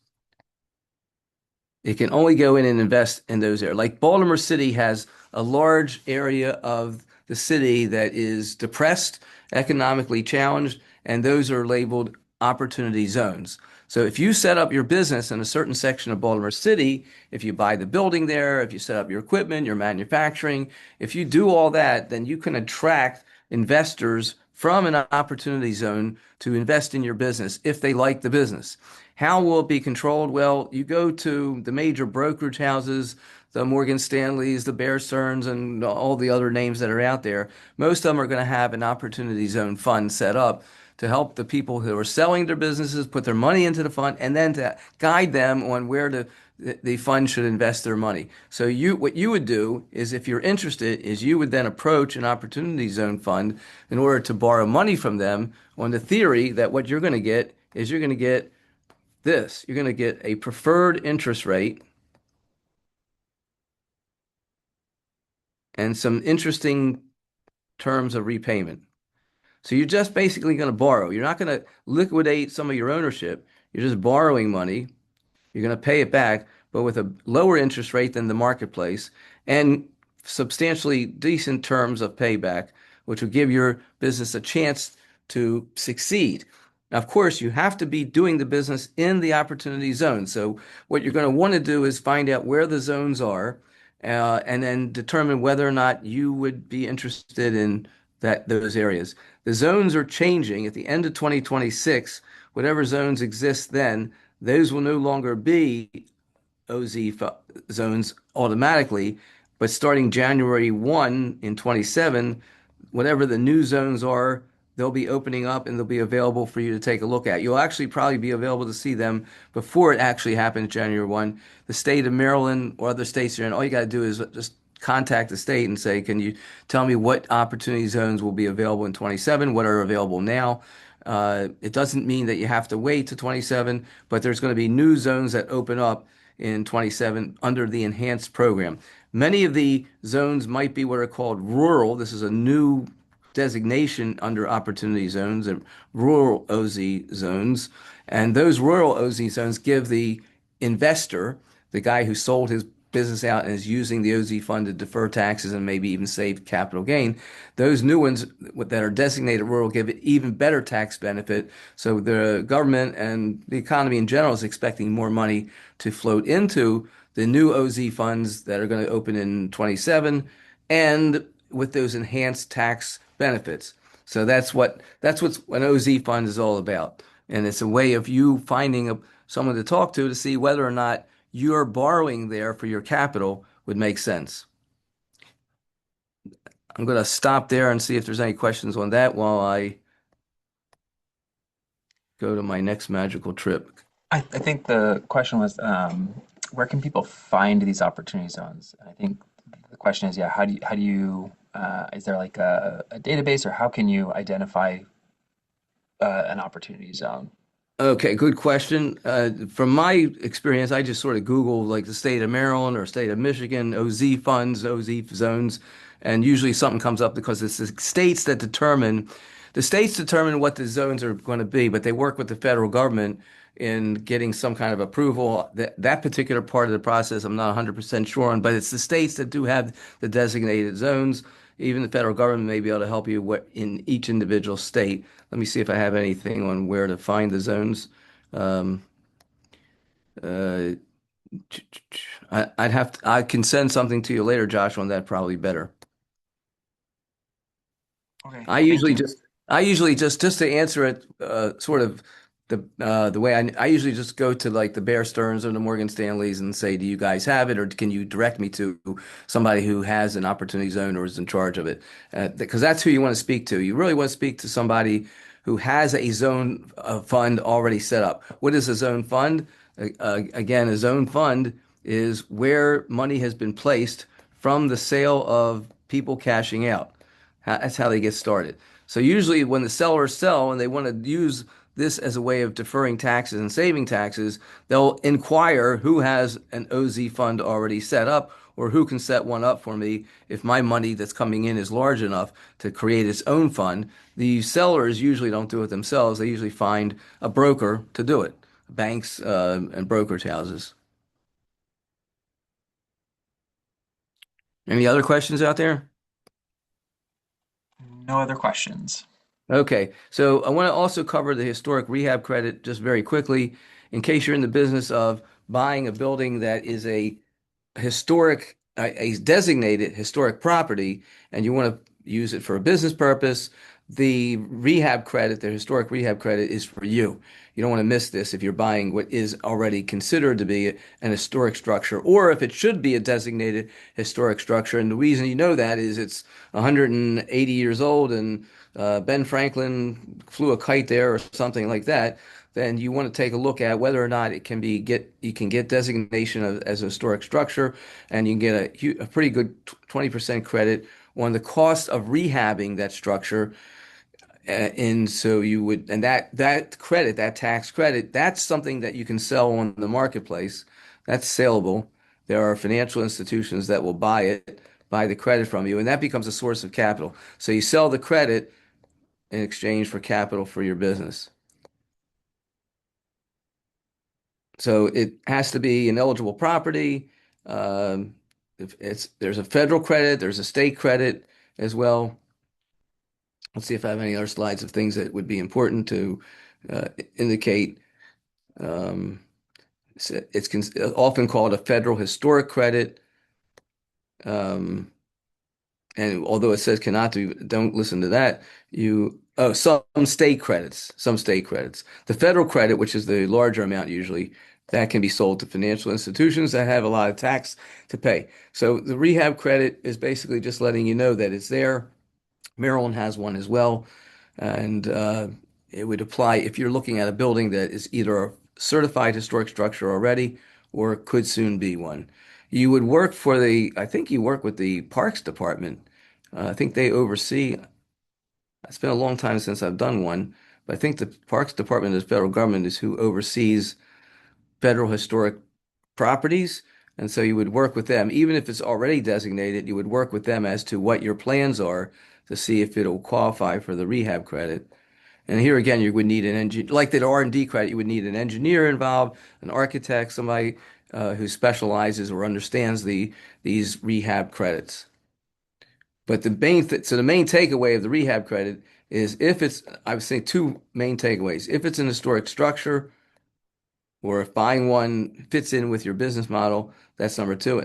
It can only go in and invest in those areas. Like Baltimore City has a large area of the city that is depressed, economically challenged, and those are labeled opportunity zones. So if you set up your business in a certain section of Baltimore City, if you buy the building there, if you set up your equipment, your manufacturing, if you do all that, then you can attract investors from an opportunity zone to invest in your business if they like the business. How will it be controlled? Well, you go to the major brokerage houses, the Morgan Stanleys, the Bear Stearns, and all the other names that are out there. Most of them are going to have an opportunity zone fund set up to help the people who are selling their businesses put their money into the fund and then to guide them on where the fund should invest their money. So what you would do is if you're interested is you would then approach an opportunity zone fund in order to borrow money from them on the theory that what you're going to get is you're going to get this. You're going to get a preferred interest rate and some interesting terms of repayment. So you're just basically going to borrow. You're not going to liquidate some of your ownership. You're just borrowing money. You're going to pay it back, but with a lower interest rate than the marketplace and substantially decent terms of payback, which will give your business a chance to succeed. Now, of course, you have to be doing the business in the opportunity zone. So what you're going to want to do is find out where the zones are, and then determine whether or not you would be interested in those areas. The zones are changing at the end of 2026. Whatever zones exist then, those will no longer be OZ zones automatically, but starting January 1 in 27, whatever the new zones are, they'll be opening up and they'll be available for you to take a look at. You'll actually probably be available to see them before it actually happens January 1. The state of Maryland or other states you're in, all you got to do is just contact the state and say, can you tell me what opportunity zones will be available in 27, what are available now? It doesn't mean that you have to wait to 27, but there's going to be new zones that open up in 27 under the enhanced program. Many of the zones might be what are called rural. This is a new designation under opportunity zones and rural OZ zones. And those rural OZ zones give the investor, the guy who sold his business out and is using the OZ fund to defer taxes and maybe even save capital gain. Those new ones that are designated rural give it even better tax benefit. So the government and the economy in general is expecting more money to float into the new OZ funds that are going to open in 27 and with those enhanced tax benefits. So that's what an OZ fund is all about. And it's a way of you finding someone to talk to see whether or not your borrowing there for your capital would make sense. I'm going to stop there and see if there's any questions on that while I go to my next magical trip. I think the question was, where can people find these opportunity zones? And I think the question is, yeah, how do you, is there like a database or how can you identify an opportunity zone? Okay, good question. From my experience, I just sort of Google like the state of Maryland or state of Michigan, OZ funds, OZ zones, and usually something comes up because it's the states determine what the zones are going to be, but they work with the federal government in getting some kind of approval. That particular part of the process, I'm not 100% sure on, but it's the states that do have the designated zones. Even the federal government may be able to help you in each individual state. Let me see if I have anything on where to find the zones. Um, uh, I can send something to you later, Josh, on that probably better. Okay, I thank usually you. just, I usually just to answer it, sort of the way I usually just go to like the Bear Stearns or the Morgan Stanleys and say, do you guys have it, or can you direct me to somebody who has an opportunity zone or is in charge of it? Because that's who you want to speak to. You really want to speak to somebody who has a zone fund already set up. What is a zone fund? Again, a zone fund is where money has been placed from the sale of people cashing out. That's how they get started. So usually when the sellers sell and they want to use this as a way of deferring taxes and saving taxes, they'll inquire who has an OZ fund already set up or who can set one up for me if my money that's coming in is large enough to create its own fund. The sellers usually don't do it themselves. They usually find a broker to do it, banks and brokerage houses. Any other questions out there? No other questions. Okay, so I want to also cover the historic rehab credit just very quickly in case you're in the business of buying a building that is a designated historic property, and you want to use it for a business purpose. The rehab credit, the historic rehab credit, is for you. You don't want to miss this if you're buying what is already considered to be an historic structure, or if it should be a designated historic structure. And the reason you know that is it's 180 years old and Ben Franklin flew a kite there or something like that. Then you want to take a look at whether or not it can be get you can get designation as a historic structure, and you can get a pretty good 20% credit on the cost of rehabbing that structure. And so you would, and that credit, that tax credit, that's something that you can sell on the marketplace. That's saleable. There are financial institutions that will buy it, buy the credit from you, and that becomes a source of capital. So you sell the credit in exchange for capital for your business. So it has to be an eligible property. Um, if there's a federal credit, there's a state credit as well. Let's see if I have any other slides of things that would be important to indicate. Um, it's often called a federal historic credit. Um, and although it says cannot do, don't listen to that. Some state credits, some state credits. The federal credit, which is the larger amount usually, that can be sold to financial institutions that have a lot of tax to pay. So the rehab credit is basically just letting you know that it's there. Maryland has one as well, and it would apply if you're looking at a building that is either a certified historic structure already or could soon be one. You would work for I think you work with the Parks Department. I think they oversee, it's been a long time since I've done one, but I think the Parks Department of the federal government is who oversees federal historic properties. And so you would work with them, even if it's already designated, you would work with them as to what your plans are to see if it'll qualify for the rehab credit. And here again, you would need an engineer, like the R&D credit, you would need an engineer involved, an architect, somebody who specializes or understands these rehab credits. But the main takeaway of the rehab credit is I would say two main takeaways. If it's an historic structure, or if buying one fits in with your business model, that's number two.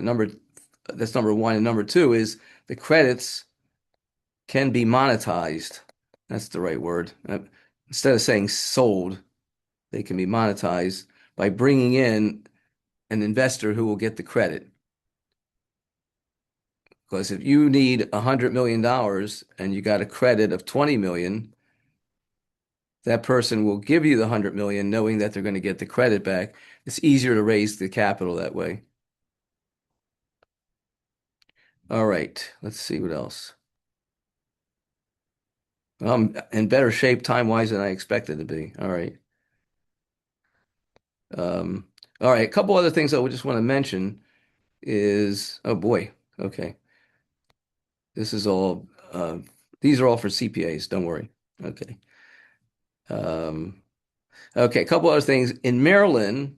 That's number one. And number two is the credits can be monetized. That's the right word. Instead of saying sold, they can be monetized by bringing in an investor who will get the credit. Because if you need $100 million and you got a credit of 20 million, that person will give you the 100 million knowing that they're going to get the credit back. It's easier to raise the capital that way. All right, let's see what else. I'm in better shape time-wise than I expected to be. All right. Um, all right, a couple other things I would just want to mention is, oh boy, okay. This is all, these are all for CPAs, don't worry. Okay. Um, okay, a couple other things. In Maryland,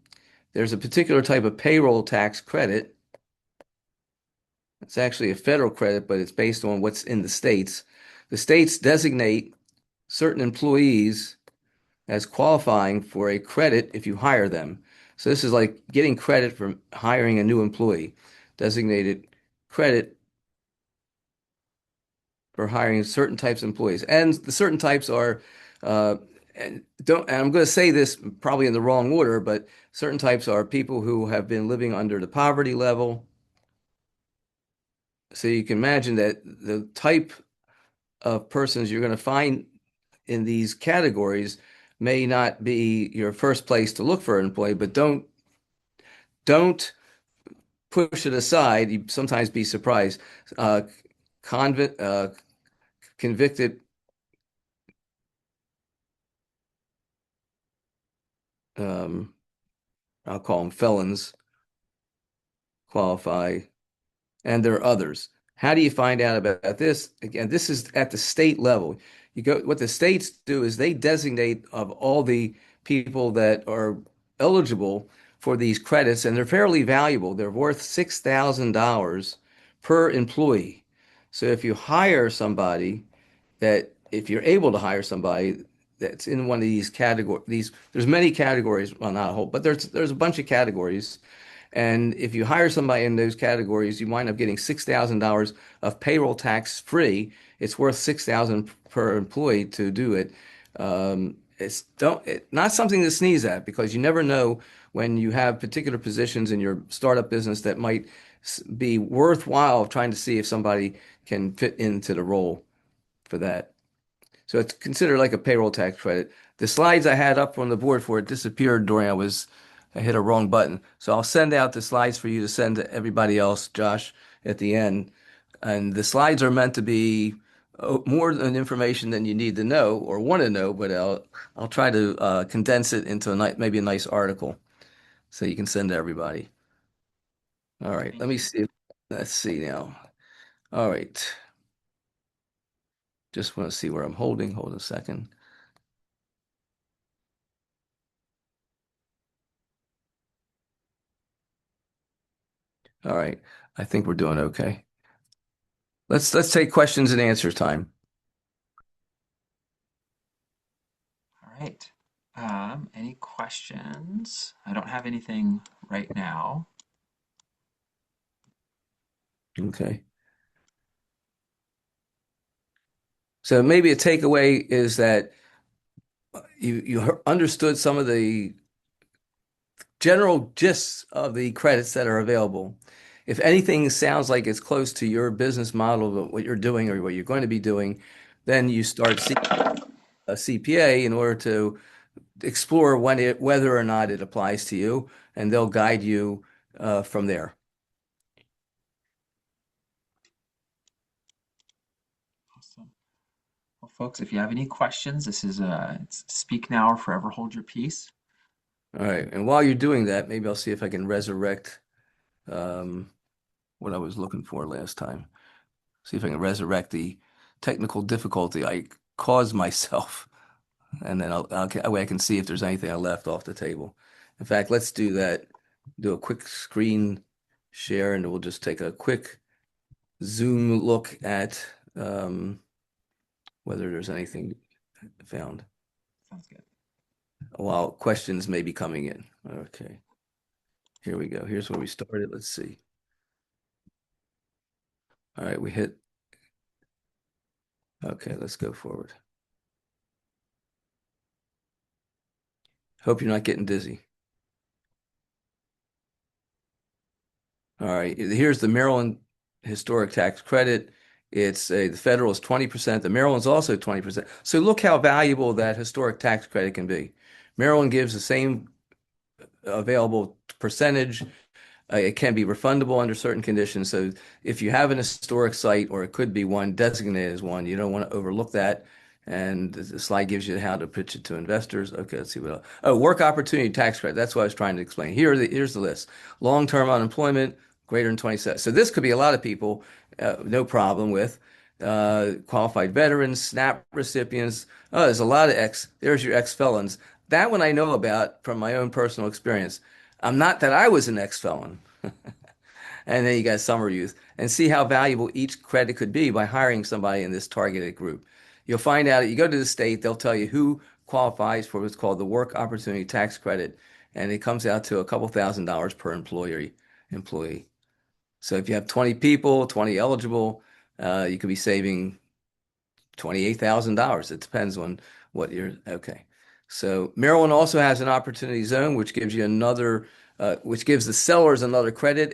there's a particular type of payroll tax credit. It's actually a federal credit, but it's based on what's in the states. The states designate certain employees as qualifying for a credit if you hire them. So this is like getting credit for hiring a new employee, designated credit for hiring certain types of employees. And the certain types are, and I'm going to say this probably in the wrong order, but certain types are people who have been living under the poverty level. So you can imagine that the type of persons you're going to find in these categories may not be your first place to look for an employee, but don't push it aside. You sometimes be surprised. Uh, convict, convicted um, I'll call them felons, qualify, and there are others. How do you find out about this? Again, this is at the state level. You go, what the states do is they designate of all the people that are eligible for these credits, and they're fairly valuable. They're worth $6,000 per employee. So if you hire somebody that, if you're able to hire somebody that's in one of these categories, there's many categories, well, not a whole, but there's a bunch of categories, and if you hire somebody in those categories, you wind up getting $6,000 of payroll tax free. It's worth $6,000 per employee to do it. Not something to sneeze at, because you never know when you have particular positions in your startup business that might be worthwhile trying to see if somebody can fit into the role for that. So it's considered like a payroll tax credit. The slides I had up on the board for it disappeared during I hit a wrong button. So I'll send out the slides for you to send to everybody else, Josh, at the end. And the slides are meant to be more than information than you need to know or want to know, but I'll try to condense it into maybe a nice article so you can send to everybody. All right, let Thank me you. see. Let's see now. All right, just want to see where I'm holding. Hold a second. All right, I think we're doing okay. Let's take questions and answers time. All right. Any questions? I don't have anything right now. Okay. So maybe a takeaway is that you understood some of the general gists of the credits that are available. If anything sounds like it's close to your business model of what you're doing or what you're going to be doing, then you start seeking a CPA in order to explore whether or not it applies to you, and they'll guide you from there. Awesome. Well, folks, if you have any questions, this is it's speak now or forever hold your peace. All right. And while you're doing that, maybe I'll see if I can resurrect um, what I was looking for last time. See if I can resurrect the technical difficulty I caused myself, and then that way I can see if there's anything I left off the table. In fact, let's do that. Do a quick screen share, and we'll just take a quick zoom look at um, whether there's anything found Sounds good. while questions may be coming in. Okay, here we go. Here's where we started. Let's see. All right, we hit. Okay, let's go forward. Hope you're not getting dizzy. All right, here's the Maryland historic tax credit. The federal is 20%. The Maryland's also 20%. So look how valuable that historic tax credit can be. Maryland gives the same available percentage. It can be refundable under certain conditions. So if you have an historic site, or it could be one designated as one, you don't want to overlook that. And the slide gives you how to pitch it to investors. Okay, let's see what else. Oh, work opportunity tax credit. That's what I was trying to explain. Here's the list. Long-term unemployment, greater than 27. So this could be a lot of people, no problem with. Qualified veterans, SNAP recipients. Oh, there's a lot of there's your ex-felons. That one I know about from my own personal experience. I'm not that I was an ex-felon. And then you got summer youth, and see how valuable each credit could be by hiring somebody in this targeted group. You'll find out, you go to the state, they'll tell you who qualifies for what's called the Work Opportunity Tax Credit, and it comes out to a couple $1,000s per employee. So if you have 20 people, 20 eligible, you could be saving $28,000. It depends on what you're, okay. So Maryland also has an opportunity zone, which gives you which gives the sellers another credit.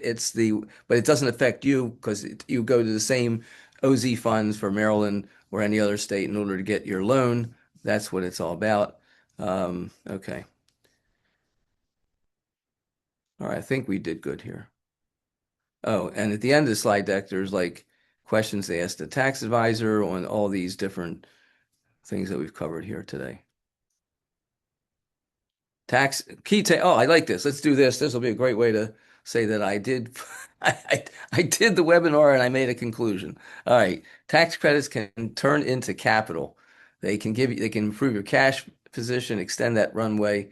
But it doesn't affect you, because you go to the same OZ funds for Maryland or any other state in order to get your loan. That's what it's all about. Okay. All right. I think we did good here. Oh, and at the end of the slide deck, there's like questions they asked the tax advisor on all these different things that we've covered here today. Oh, I like this. Let's do this. This will be a great way to say that I did I did the webinar and I made a conclusion. All right. Tax credits can turn into capital. They can improve your cash position, extend that runway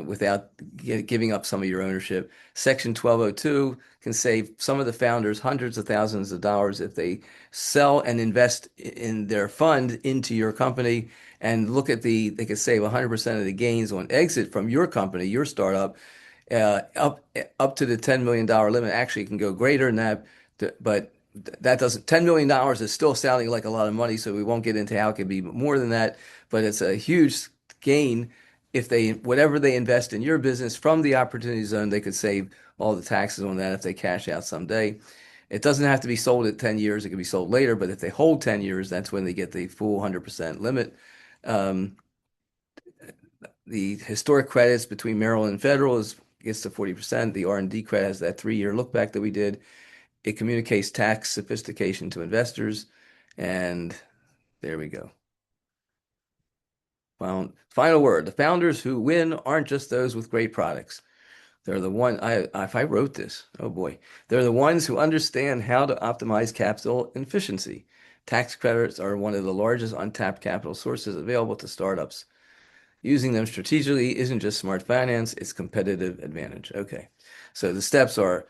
without giving up some of your ownership. Section 1202 can save some of the founders hundreds of thousands of dollars if they sell and invest in their fund into your company and they could save 100% of the gains on exit from your company, your startup, up to the $10 million limit. Actually, it can go greater than that, but that doesn't, $10 million is still sounding like a lot of money, so we won't get into how it could be more than that, but it's a huge gain if whatever they invest in your business from the opportunity zone, they could save all the taxes on that if they cash out someday. It doesn't have to be sold at 10 years. It can be sold later, but if they hold 10 years, that's when they get the full 100% limit. Um, the historic credits between Maryland and federal gets to 40%. The R&D credit has that 3-year look back that we did. It communicates tax sophistication to investors. And there we go. Final word. The founders who win aren't just those with great products. They're the one if I wrote this, oh boy. They're the ones who understand how to optimize capital efficiency. Tax credits are one of the largest untapped capital sources available to startups. Using them strategically isn't just smart finance, it's competitive advantage. Okay. So the steps are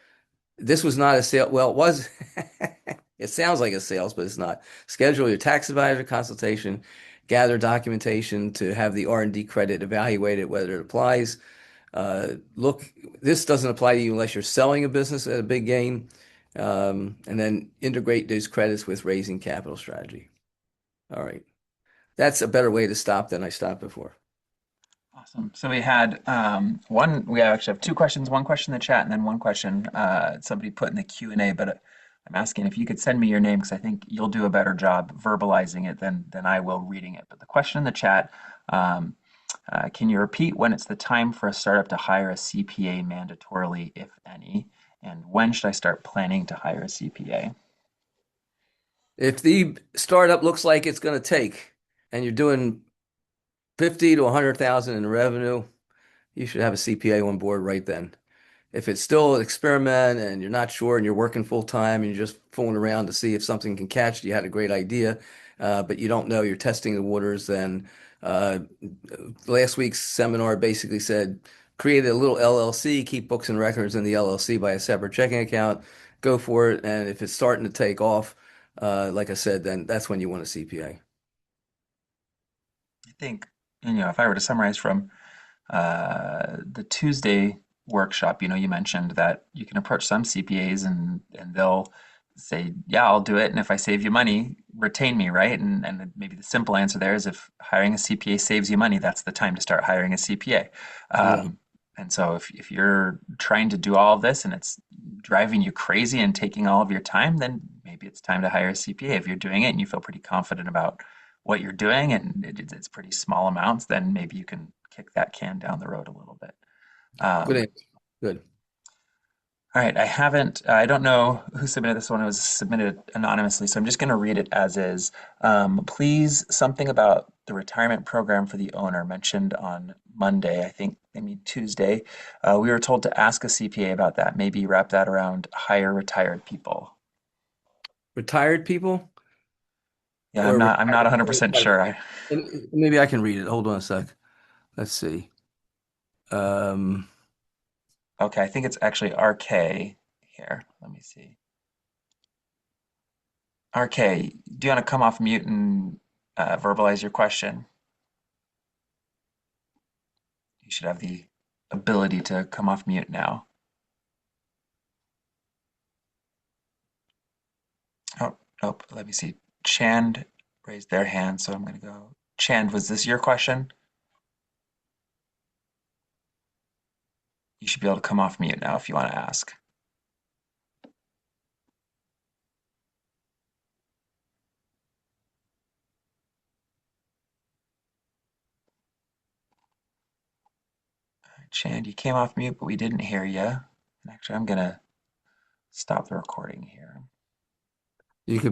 this was not a sale. Well, it was. It sounds like a sales, but it's not. Schedule your tax advisor consultation, gather documentation to have the R&D credit evaluated whether it applies. Look, this doesn't apply to you unless you're selling a business at a big gain, and then integrate those credits with raising capital strategy. All right. That's a better way to stop than I stopped before. Awesome. So we actually have two questions, one question in the chat and then one question somebody put in the Q&A, but I'm asking if you could send me your name because I think you'll do a better job verbalizing it than I will reading it. But the question in the chat, um, can you repeat when it's the time for a startup to hire a CPA mandatorily, if any? And when should I start planning to hire a CPA? If the startup looks like it's going to take, and you're doing 50 to 100,000 in revenue, you should have a CPA on board right then. If it's still an experiment and you're not sure and you're working full time and you're just fooling around to see if something can catch, you had a great idea, but you don't know, you're testing the waters, then uh, last week's seminar basically said create a little LLC, keep books and records in the LLC by a separate checking account, go for it. And if it's starting to take off, like I said, then that's when you want a CPA. I think, if I were to summarize from the Tuesday workshop, you mentioned that you can approach some CPAs and they'll say, yeah, I'll do it. And if I save you money, retain me, right? And maybe the simple answer there is if hiring a CPA saves you money, that's the time to start hiring a CPA. Yeah. And so if you're trying to do all of this and it's driving you crazy and taking all of your time, then maybe it's time to hire a CPA. If you're doing it and you feel pretty confident about what you're doing and it's pretty small amounts, then maybe you can kick that can down the road a little bit. Good Um, answer. Good. all right, I don't know who submitted this one. It was submitted anonymously, so I'm just going to read it as is. Please, something about the retirement program for the owner mentioned on Monday, I mean Tuesday. We were told to ask a CPA about that. Maybe wrap that around hire retired people. Retired people Yeah, or I'm not retired? 100% sure. Maybe I can read it. Hold on a sec. Let's see. Um, Okay, I think it's actually RK here. Let me see. RK, do you want to come off mute and verbalize your question? You should have the ability to come off mute now. Oh, nope. Let me see. Chand raised their hand, so I'm going to go. Chand, was this your question? You should be able to come off mute now if you want to ask. Chand, you came off mute, but we didn't hear you. And actually, I'm going to stop the recording here. you could